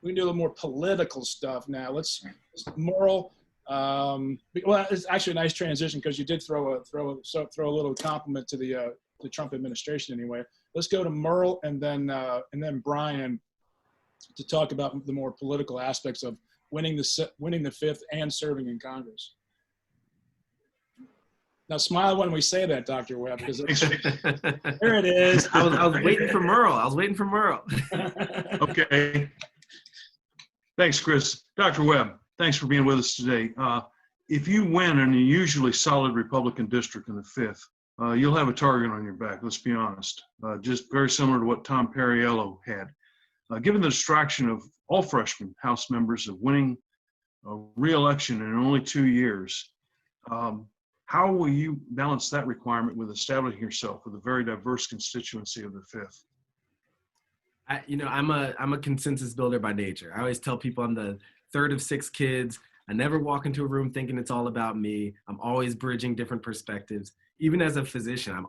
we can do a little more political stuff now. Let's moral. Well, it's actually a nice transition because you did throw a little compliment to the Trump administration anyway. Let's go to Merle and then Brian to talk about the more political aspects of winning the fifth and serving in Congress. Now smile when we say that, Dr. Webb, because there it is. I was waiting for Merle. Okay. Thanks, Chris. Dr. Webb, thanks for being with us today. If you win an unusually solid Republican district in the fifth, you'll have a target on your back, let's be honest. Just very similar to what Tom Perriello had. Given the distraction of all freshman House members of winning a re-election in only 2 years, how will you balance that requirement with establishing yourself with a very diverse constituency of the fifth? I'm a consensus builder by nature. I always tell people I'm the third of 6 kids. I never walk into a room thinking it's all about me. I'm always bridging different perspectives. Even as a physician,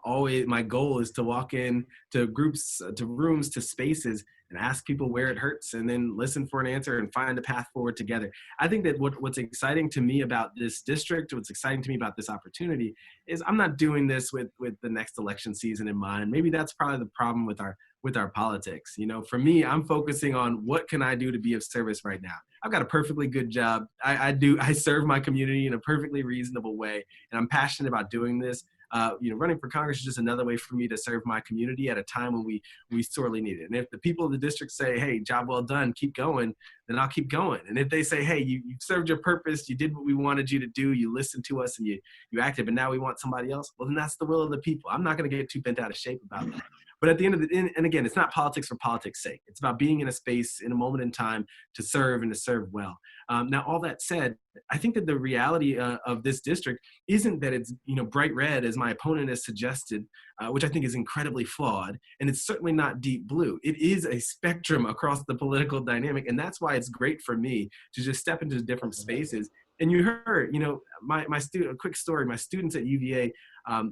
my goal is to walk in to groups, to rooms, to spaces and ask people where it hurts and then listen for an answer and find a path forward together. I think that what's exciting to me about this district, what's exciting to me about this opportunity is I'm not doing this with the next election season in mind. Maybe that's probably the problem with our politics. For me, I'm focusing on what can I do to be of service right now. I've got a perfectly good job. I serve my community in a perfectly reasonable way, and I'm passionate about doing this. Running for Congress is just another way for me to serve my community at a time when we sorely need it. And if the people of the district say, hey, job well done, keep going, then I'll keep going. And if they say, hey, you served your purpose, you did what we wanted you to do, you listened to us and you acted, but now we want somebody else, well, then that's the will of the people. I'm not going to get too bent out of shape about that. But at the end of and again, it's not politics for politics' sake. It's about being in a space, in a moment in time, to serve and to serve well. Now, all that said, I think that the reality of this district isn't that it's bright red, as my opponent has suggested, which I think is incredibly flawed, and it's certainly not deep blue. It is a spectrum across the political dynamic, and that's why it's great for me to just step into different spaces. And you heard, my student, a quick story, my students at UVA,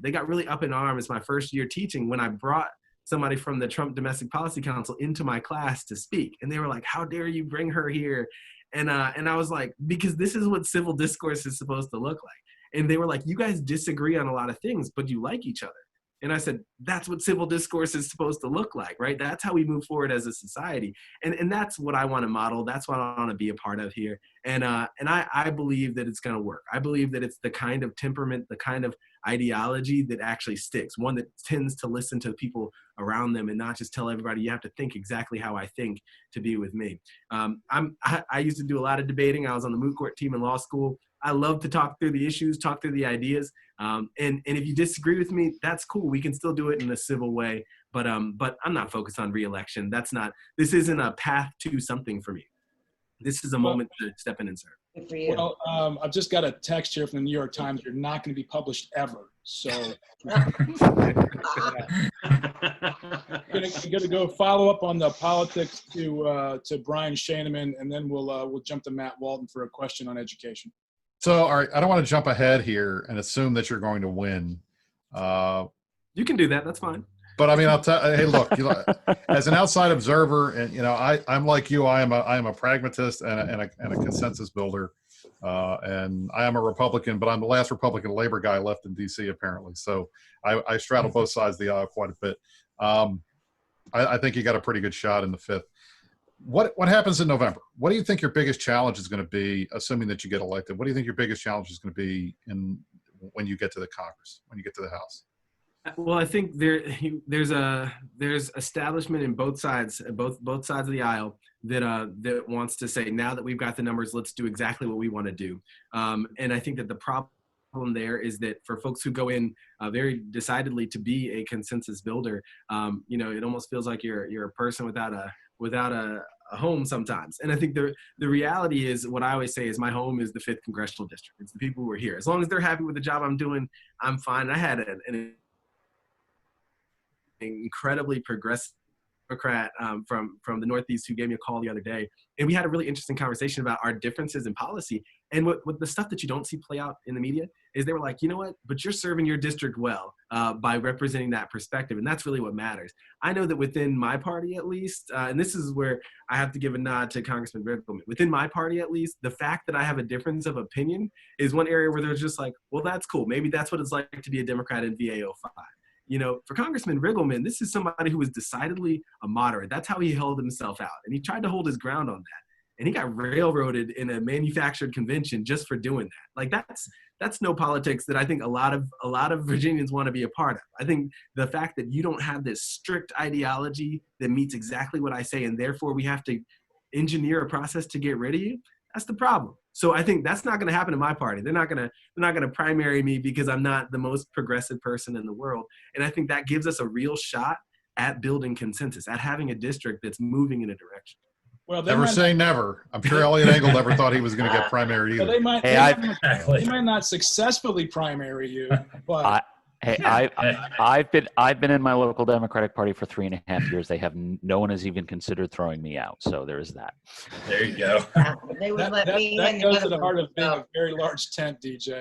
they got really up in arms my first year teaching when I brought somebody from the Trump Domestic Policy Council into my class to speak. And they were like, how dare you bring her here? And I was like, because this is what civil discourse is supposed to look like. And they were like, you guys disagree on a lot of things, but you like each other. And I said, that's what civil discourse is supposed to look like, right? That's how we move forward as a society. And that's what I want to model. That's what I want to be a part of here. And I believe that it's going to work. I believe that it's the kind of temperament, the kind of ideology that actually sticks, one that tends to listen to the people around them and not just tell everybody you have to think exactly how I think to be with me. I used to do a lot of debating. I was on the moot court team in law school. I love to talk through the issues, talk through the ideas. And if you disagree with me, that's cool. We can still do it in a civil way. But I'm not focused on re-election. This isn't a path to something for me. This is a moment to step in and serve. Good for you. Well, I've just got a text here from the New York Times. You're not going to be published ever. So I'm going to go follow up on the politics to Brian Shaneman, and then we'll jump to Matt Walton for a question on education. So, all right, I don't want to jump ahead here and assume that you're going to win. You can do that. That's fine. But I mean, I'll tell. Hey, look, as an outside observer, and I'm like you. I am a pragmatist and a consensus builder, and I am a Republican, but I'm the last Republican labor guy left in D.C. apparently. So I straddle both sides of the aisle quite a bit. I think you got a pretty good shot in the fifth. What happens in November? What do you think your biggest challenge is going to be, assuming that you get elected? What do you think your biggest challenge is going to be when you get to the Congress, when you get to the House? Well, I think there's establishment in both sides of the aisle that wants to say, now that we've got the numbers, let's do exactly what we want to do. And I think that the problem there is that for folks who go in very decidedly to be a consensus builder, it almost feels like you're a person without a home sometimes. And I think the reality is, what I always say is, my home is the 5th Congressional District. It's the people who are here. As long as they're happy with the job I'm doing, I'm fine. I had an incredibly progressive Democrat from the Northeast who gave me a call the other day, and we had a really interesting conversation about our differences in policy And what the stuff that you don't see play out in the media is they were like, you know what, but you're serving your district well by representing that perspective. And that's really what matters. I know that within my party, at least, and this is where I have to give a nod to Congressman Riggleman, within my party, at least, the fact that I have a difference of opinion is one area where they're just like, well, that's cool. Maybe that's what it's like to be a Democrat in VA 05. You know, for Congressman Riggleman, this is somebody who was decidedly a moderate. That's how he held himself out. And he tried to hold his ground on that. And he got railroaded in a manufactured convention just for doing that. Like that's no politics that I think a lot of Virginians want to be a part of. I think the fact that you don't have this strict ideology that meets exactly what I say, and therefore we have to engineer a process to get rid of you, that's the problem. So I think that's not going to happen in my party. They're not going to primary me because I'm not the most progressive person in the world. And I think that gives us a real shot at building consensus, at having a district that's moving in a direction. Well, Never say never. I'm sure Elliot Engel never thought he was going to get primaried either. Well, they might not successfully primary you, but I've been in my local Democratic Party for 3.5 years. No one has even considered throwing me out. So there is that. There you go. They would let me that in goes to the other heart of room, being so. a very large tent, DJ.